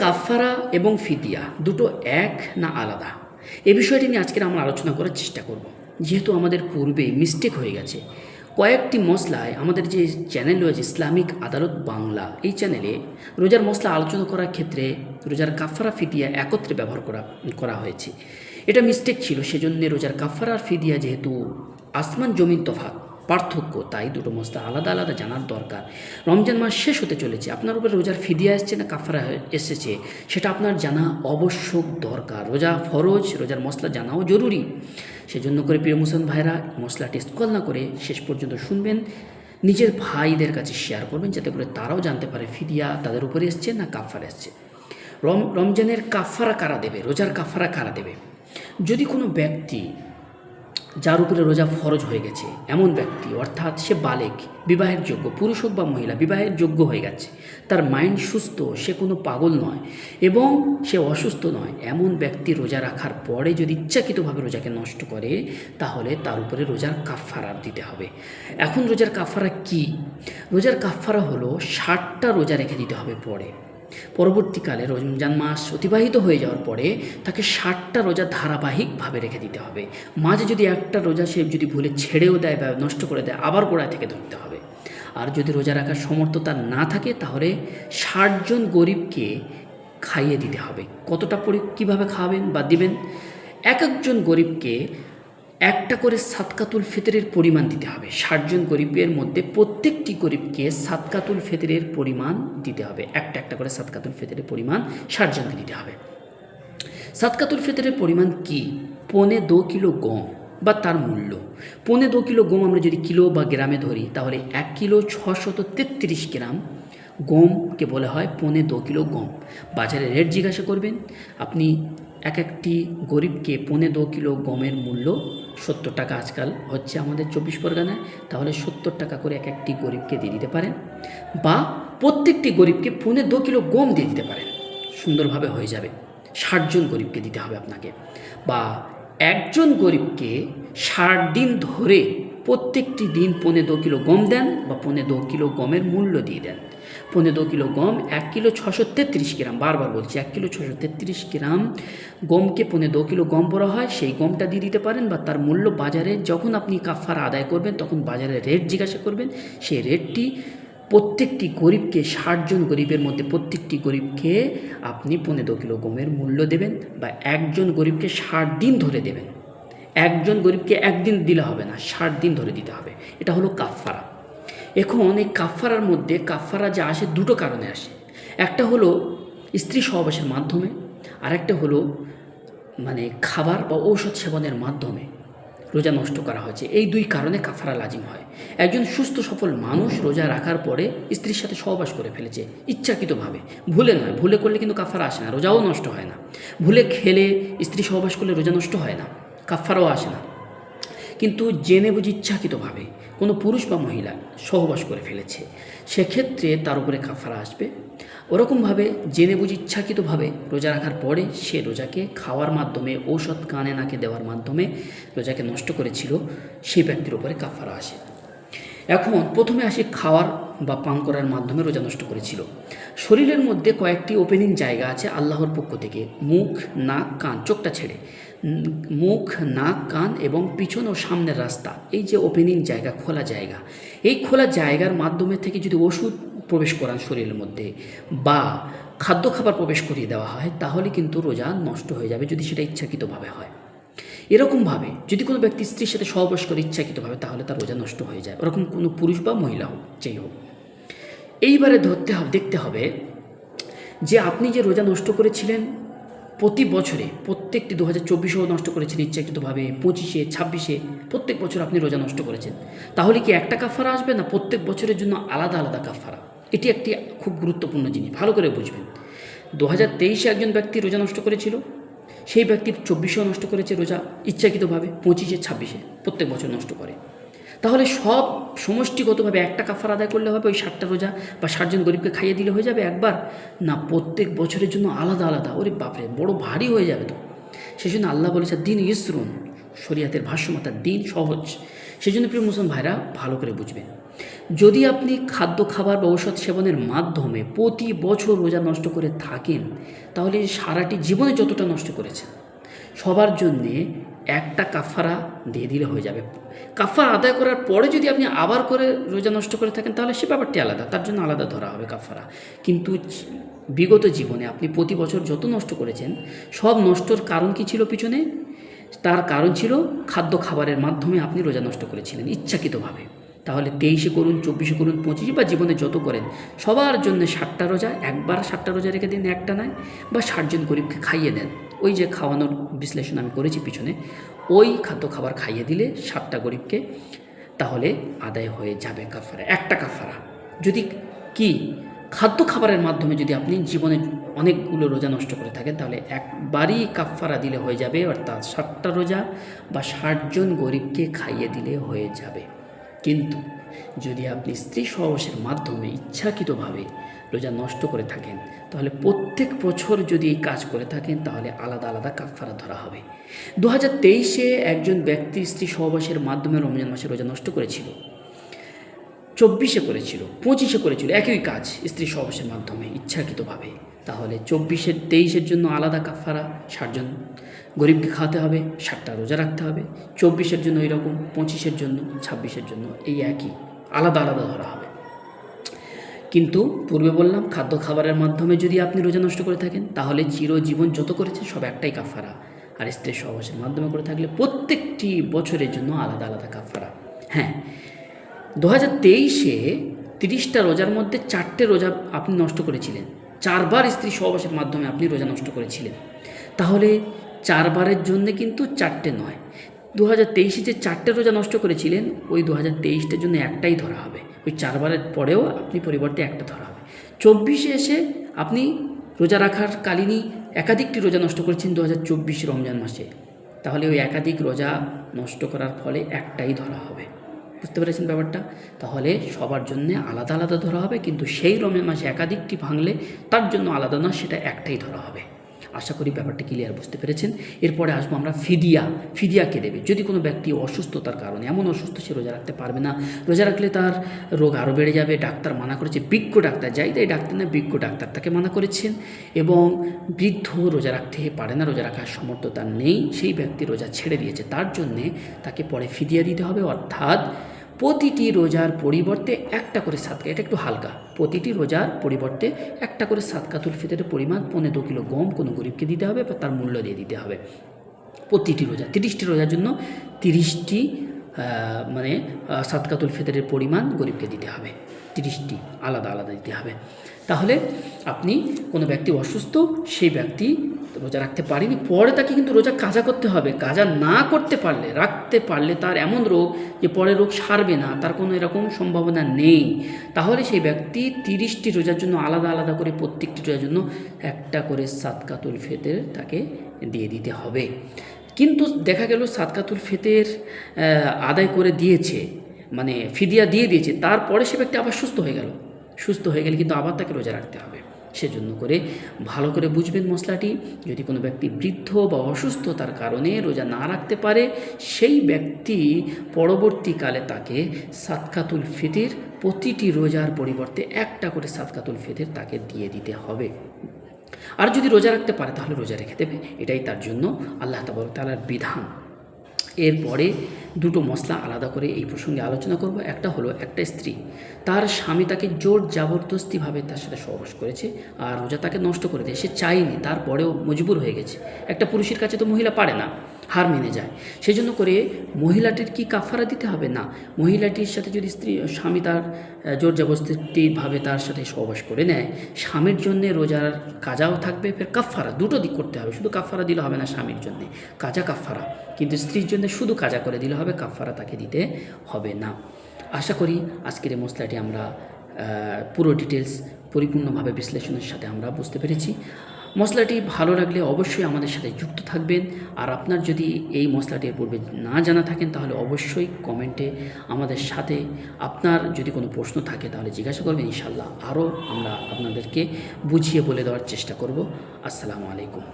কাফারা এবং ফিদিয়া দুটো এক না আলাদা, এ বিষয়টি নিয়ে আজকের আমরা আলোচনা করার চেষ্টা করব। যেহেতু আমাদের পূর্বে মিস্টেক হয়ে গেছে কয়েকটি মশলায়, আমাদের যে চ্যানেল রয়েছে ইসলামিক আদালত বাংলা, এই চ্যানেলে রোজার মশলা আলোচনা করার ক্ষেত্রে রোজার কাফারা ফিদিয়া একত্রে ব্যবহার করা হয়েছে। এটা মিস্টেক ছিল, সেজন্য রোজার কাফারা আর ফিদিয়া যেহেতু আসমান জমিন তফাৎ পার্থক্য, তাই দুটো মশলা আলাদা আলাদা জানার দরকার। রমজান মাস শেষ হতে চলেছে, আপনার উপরে রোজার ফিদিয়া এসছে না কাফারা এসেছে সেটা আপনার জানা আবশ্যক দরকার। রোজা ফরজ, রোজার মশলা জানাও জরুরি। সেজন্য করে প্রিয় মুসলমান ভাইরা মশলাটি স্ক্রল না করে শেষ পর্যন্ত শুনবেন, নিজের ভাইদের কাছে শেয়ার করবেন যাতে করে তারাও জানতে পারে ফিদিয়া তাদের উপরে এসছে না কাফারা এসছে। রমজানের কাফারা কারা দেবে, রোজার কাফারা কারা দেবে? যদি কোনো ব্যক্তি যার উপরে রোজা ফরজ হয়ে গেছে, এমন ব্যক্তি অর্থাৎ সে বালেক, বিবাহের যোগ্য, পুরুষ হোক বা মহিলা, বিবাহের যোগ্য হয়ে গেছে, তার মাইন্ড সুস্থ, সে কোনো পাগল নয় এবং সে অসুস্থ নয়, এমন ব্যক্তি রোজা রাখার পরে যদি ইচ্ছাকৃতভাবে রোজাকে নষ্ট করে তাহলে তার উপরে রোজার কাফারা দিতে হবে। এখন রোজার কাফারা কি? রোজার কাফারা হলো 60টা রোজা রেখে দিতে হবে। পরবর্তীকালে রমজান মাস অতিবাহিত হয়ে যাওয়ার পরে তাকে 60টা রোজা ধারাবাহিকভাবে রেখে দিতে হবে। মাঝে যদি একটা রোজা সে যদি ভুলে ছেড়েও দেয় বা নষ্ট করে দেয়, আবার গোড়া থেকে ধরতে হবে। আর যদি রোজা রাখার সমর্থ তার না থাকে তাহলে 60 জন গরিবকে খাইয়ে দিতে হবে। কতটা কীভাবে খাওয়াবেন বা দিবেন? এক একজন গরিবকে একটা করে সাদকাতুল ফিতরের পরিমাণ দিতে হবে। 60 জন গরিবের মধ্যে প্রত্যেকটি গরিবকে সাদকাতুল ফিতরের পরিমাণ দিতে হবে। একটা করে সাদকাতুল ফিতরের পরিমাণ 60 জনকে দিতে হবে। সাদকাতুল ফিতরের পরিমাণ কি? 2.25 কিলো গম বা তার মূল্য। 2.25 কিলো গম আমরা যদি কিলো বা গ্রামে ধরি তাহলে 1 কিলো 633 গ্রাম গমকে বলা হয় 2.25 কিলো গম। বাজারে রেট জিজ্ঞাসা করবেন আপনি, একটি গরিবকে 2.25 কিলো গমের মূল্য 70 টাকা আজকাল হচ্ছে আমাদের 24 পরগনায়, তাহলে 70 টাকা করে একটি গরিবকে দিয়ে দিতে পারেন, বা প্রত্যেকটি গরিবকে 2.25 কিলো গম দিয়ে দিতে পারেন, সুন্দরভাবে হয়ে যাবে। 60 জন গরিবকে দিতে হবে আপনাকে, বা একজন গরিবকে 60 দিন ধরে প্রত্যেকটি দিন 2.25 কিলো গম দেন বা 2.25 কিলো গমের মূল্য দিয়ে দেন। 2.25 কিলো গম 1 কিলো 633 গ্রাম, বারবার বলছি 1 কিলো 633 গ্রাম গমকে 2.25 কিলো গম বলা হয়, সেই গমটা দিয়ে দিতে পারেন, বা তার মূল্য বাজারে যখন আপনি কাফারা আদায় করবেন তখন বাজারে রেট জিজ্ঞাসা করবেন, সেই রেটটি প্রত্যেকটি গরিবকে 60 জন গরিবের মধ্যে প্রত্যেকটি গরিবকে আপনি 2.25 কিলো গমের মূল্য দেবেন, বা একজন গরিবকে 60 দিন ধরে দেবেন। একজন গরিবকে একদিন দিলে হবে না, 60 দিন ধরে দিতে হবে। এটা হলো কাফারা। এখন এই কাফারার মধ্যে কাফারা যা আসে দুটো কারণে আসে। একটা হলো স্ত্রী সহবাসের মাধ্যমে, আর একটা হলো খাবার বা ঔষধ সেবনের মাধ্যমে রোজা নষ্ট করা হয়েছে। এই দুই কারণে কাফারা লাজিম হয়। একজন সুস্থ সফল মানুষ রোজা রাখার পরে স্ত্রীর সাথে সহবাস করে ফেলেছে ইচ্ছাকৃতভাবে, ভুলে নয়, ভুলে করলে কিন্তু কাফারা আসে না, রোজাও নষ্ট হয় না। ভুলে খেলে স্ত্রী সহবাস করলে রোজা নষ্ট হয় না, কাফারাও আসে না। কিন্তু জেনে বুঝে ইচ্ছাকৃতভাবে কোনো পুরুষ বা মহিলা সহবাস করে ফেলেছে, সেক্ষেত্রে তার উপরে কাফারা আসবে। ওরকমভাবে জেনে বুঝে ইচ্ছাকৃতভাবে রোজা রাখার পরে সে রোজাকে খাওয়ার মাধ্যমে, ঔষধ কানে নাকে দেওয়ার মাধ্যমে রোজাকে নষ্ট করেছিল, সেই ব্যক্তির উপরে কাফারা আসে। এখন প্রথমে আসে খাওয়ার বা পান করার মাধ্যমে রোজা নষ্ট করেছিল। শরীরের মধ্যে কয়েকটি ওপেনিং জায়গা আছে আল্লাহর পক্ষ থেকে, মুখ, নাক, কান, চোখটা ছেড়ে মুখ, নাক, কান এবং পিছন ও সামনের রাস্তা, এই যে ওপেনিং জায়গা, খোলা জায়গা, এই খোলা জায়গার মাধ্যমে থেকে যদি ওষুধ প্রবেশ করান শরীরের মধ্যে বা খাদ্য খাবার প্রবেশ করিয়ে দেওয়া হয় তাহলে কিন্তু রোজা নষ্ট হয়ে যাবে, যদি সেটা ইচ্ছাকৃতভাবে হয়। এরকমভাবে যদি কোনো ব্যক্তি স্ত্রীর সাথে সহবাস করে ইচ্ছাকৃতভাবে তাহলে তার রোজা নষ্ট হয়ে যায়, ওরকম কোনো পুরুষ বা মহিলা হোক, যেই হোক। এইবারে দেখতে হবে যে আপনি যে রোজা নষ্ট করেছিলেন প্রতি বছরে, প্রত্যেকটি 2024-এও নষ্ট করেছেন ইচ্ছাকৃতভাবে, 25-এ, 26-এ, প্রত্যেক বছর আপনি রোজা নষ্ট করেছেন, তাহলে কি একটা কাফারা আসবে না প্রত্যেক বছরের জন্য আলাদা আলাদা কাফারা? এটি একটি খুব গুরুত্বপূর্ণ জিনিস, ভালো করে বুঝবেন। 2023-এ একজন ব্যক্তি রোজা নষ্ট করেছিল, সেই ব্যক্তি 24-এও নষ্ট করেছে রোজা ইচ্ছাকৃতভাবে, 25-এ, 26-এ, প্রত্যেক বছর নষ্ট করে। তাহলে সব সমষ্টিগতভাবে একটা কাফারা আদায় করলে হবে ওই 60টা রোজা, বা 60 জন গরিবকে খাইয়ে দিলে হয়ে যাবে একবার? না, প্রত্যেক বছরের জন্য আলাদা আলাদা। ওরে বাপরে, বড় ভারী হয়ে যাবে তো। সেই জন্য আল্লাহ বলেছে দিন ইসরুন, শরিয়াতের ভাষ্যমতার দিন সহজ। সেই জন্য প্রিয় মুসলমান ভাইরা ভালো করে বুঝবেন। যদি আপনি খাদ্য খাবার বা ঔষধ সেবনের মাধ্যমে প্রতি বছর রোজা নষ্ট করে থাকেন, তাহলে সারাটি জীবনে যতটা নষ্ট করেছেন সবার জন্যে একটা কাফারা দিয়ে দিলে হয়ে যাবে। কাফারা আদায় করার পরে যদি আপনি আবার করে রোজা নষ্ট করে থাকেন তাহলে সে ব্যাপারটি আলাদা, তার জন্য আলাদা ধরা হবে কাফারা। কিন্তু বিগত জীবনে আপনি প্রতি বছর যত নষ্ট করেছেন সব নষ্টর কারণ কি ছিল পিছনে? তার কারণ ছিল খাদ্য খাবারের মাধ্যমে আপনি রোজা নষ্ট করেছিলেন ইচ্ছাকৃতভাবে। তাহলে 23-এ করুন, 24-এ করুন, 25-এ বা জীবনে যত করেন সবার জন্য 60টা রোজা, একবার 60টা রোজা রেখে দিন, একটা নয়, বা 60 জন গরিবকে খাইয়ে দেন। ওই যে খাওয়ানোর বিশ্লেষণ আমি করেছি পিছনে, ওই খাদ্য খাবার খাইয়ে দিলে 60টা গরিবকে, তাহলে আদায় হয়ে যাবে কাফারা, একটা কাফারা। যদি কি খাদ্য খাবারের মাধ্যমে যদি আপনি জীবনে অনেকগুলো রোজা নষ্ট করে থাকেন তাহলে একবারই কাফারা দিলে হয়ে যাবে, অর্থাৎ 60টা রোজা বা 60 জন গরিবকে খাইয়ে দিলে হয়ে যাবে। কিন্তু যদি আপনি স্ত্রী সহবাসের মাধ্যমে ইচ্ছাকৃতভাবে রোজা নষ্ট করে থাকেন তাহলে প্রত্যেক বছর যদি এই কাজ করে থাকেন তাহলে আলাদা আলাদা কাফারা ধরা হবে। 2023-এ একজন ব্যক্তি স্ত্রী সহবাসের মাধ্যমে রমজান মাসে রোজা নষ্ট করেছিল, 24-এ করেছিল, 25-এ করেছিল, একই কাজ স্ত্রী সহবাসের মাধ্যমে ইচ্ছাকৃতভাবে। তাহলে 24-এর 23-এর জন্য আলাদা কাফারা, 60 জন গরিবকে খাওয়াতে হবে, 60টা রোজা রাখতে হবে। 24-এর জন্য ওই রকম, 25-এর জন্য, 26-এর জন্য এই একই, আলাদা আলাদা ধরা হবে। কিন্তু পূর্বে বললাম খাদ্য খাবারের মাধ্যমে যদি আপনি রোজা নষ্ট করে থাকেন তাহলে চিরজীবন যত করেছেন সব একটাই কাফারা, আর স্ত্রী সহবাসের মাধ্যমে করে থাকলে প্রত্যেকটি বছরের জন্য আলাদা আলাদা কাফারা। হ্যাঁ, 2023-এ 30টা রোজার মধ্যে 4টে রোজা আপনি নষ্ট করেছিলেন, 4বার স্ত্রী সহবাসের মাধ্যমে আপনি রোজা নষ্ট করেছিলেন, তাহলে 4বারের জন্য কিন্তু 4টে নয়। 2023-এ যে 4টে রোজা নষ্ট করেছিলেন ওই 2023টার জন্য একটাই ধরা হবে, ওই 4বারের পরেও আপনি পরিবর্তে একটা ধরা হবে। 24-এ এসে আপনি রোজা রাখার কালীনই একাধিকটি রোজা নষ্ট করেছেন 2024 রমজান মাসে, তাহলে ওই একাধিক রোজা নষ্ট করার ফলে একটাই ধরা হবে। বুঝতে পেরেছেন ব্যাপারটা? তাহলে সবার জন্য আলাদা আলাদা ধরা হবে, কিন্তু সেই রমজান মাসে একাধিকটি ভাঙলে তার জন্য আলাদা না, সেটা একটাই ধরা হবে। আশা করি ব্যাপারটা ক্লিয়ার বুঝতে পেরেছেন। এরপরে আসবো আমরা ফিদিয়াকে দেবে। যদি কোনো ব্যক্তি অসুস্থতার কারণে, এমন অসুস্থ সে রোজা রাখতে পারবে না, রোজা রাখলে তার রোগ আরও বেড়ে যাবে, ডাক্তার মানা করেছে, বিজ্ঞ ডাক্তার, যাই তাই ডাক্তার না, বিজ্ঞ ডাক্তার তাকে মানা করেছেন, এবং বৃদ্ধ রোজা রাখতে পারে না, রোজা রাখার সামর্থ্য তার নেই, সেই ব্যক্তি রোজা ছেড়ে দিয়েছে, তার জন্যে তাকে পরে ফিদিয়া দিতে হবে। অর্থাৎ প্রতিটি রোজার পরিবর্তে একটা করে সাদকা, এটা একটু হালকা, প্রতিটি রোজার পরিবর্তে একটা করে সাদকাতুল ফিতরের পরিমাণ 15 কিলো গম কোনো গরিবকে দিতে হবে বা তার মূল্য দিয়ে দিতে হবে। প্রতিটি রোজা 30টি রোজার জন্য 30টি সাদকাতুল ফিতরের পরিমাণ গরিবকে দিতে হবে, 30টি আলাদা আলাদা দিতে হবে। তাহলে আপনি কোনো ব্যক্তি অসুস্থ, সেই ব্যক্তি রোজা রাখতে পারেনি, পরে তাকে কিন্তু রোজা কাজা করতে হবে। কাজা না করতে পারলে, রাখতে পারলে তার এমন রোগ যে পরে রোগ সারবে না, তার কোনো এরকম সম্ভাবনা নেই, তাহলে সেই ব্যক্তি 30টি রোজার জন্য আলাদা আলাদা করে প্রত্যেকটি রোজার জন্য একটা করে সাদকাতুল ফিতর তাকে দিয়ে দিতে হবে। কিন্তু দেখা গেল সাদকাতুল ফিতর আদায় করে দিয়েছে, ফিদিয়া দিয়ে দিয়েছে, তারপরে সে ব্যক্তি আবার সুস্থ হয়ে গেলে কিন্তু আবার তাকে রোজা রাখতে হবে। সেজন্য করে ভালো করে বুঝবেন মশলাটি। যদি কোনো ব্যক্তি বৃদ্ধ বা অসুস্থতার কারণে রোজা না রাখতে পারে, সেই ব্যক্তি পরবর্তীকালে তাকে সাদকাতুল ফিতর প্রতিটি রোজার পরিবর্তে একটা করে সাদকাতুল ফিতর তাকে দিয়ে দিতে হবে। আর যদি রোজা রাখতে পারে তাহলে রোজা রেখে দেবে, এটাই তার জন্য আল্লাহ তাআলার বিধান। এরপরে দুটো মশলা আলাদা করে এই প্রসঙ্গে আলোচনা করব। একটা হলো, একটা স্ত্রী, তার স্বামী তাকে জোর জবরদস্তিভাবে তার সাথে সহবাস করেছে আর রোজা তাকে নষ্ট করে দেয়, সে চায়নি, তারপরেও মজবুর হয়ে গেছে। একটা পুরুষের কাছে তো মহিলা পারে না, হার মেনে যায়। সেজন্য করে মহিলাটির কি কাফারা দিতে হবে? না, মহিলাটির সাথে যদি স্বামী তার জোর জবরদস্তিভাবে তার সাথে সহবাস করে নেয়, স্বামীর জন্যে রোজার কাজাও থাকবে, ফের কাফারা, দুটো দিক করতে হবে। শুধু কাফারা দিলে হবে না, স্বামীর জন্যে কাজা কাফারা, কিন্তু স্ত্রীর জন্য শুধু কাজা করে দিলে হবে, কাফারা তাকে দিতে হবে না। আশা করি আজকের এই মশলাটি আমরা পুরো ডিটেলস পরিপূর্ণভাবে বিশ্লেষণের সাথে আমরা বুঝতে পেরেছি। মশলাটি ভালো লাগলে অবশ্যই আমাদের সাথে যুক্ত থাকবেন। আর আপনার যদি এই মশলাটির পূর্বে না জানা থাকেন তাহলে অবশ্যই কমেন্টে আমাদের সাথে, আপনার যদি কোনো প্রশ্ন থাকে তাহলে জিজ্ঞাসা করবেন, ইনশাআল্লাহ আরও আমরা আপনাদেরকে বুঝিয়ে বলে দেওয়ার চেষ্টা করব। আসসালামু আলাইকুম।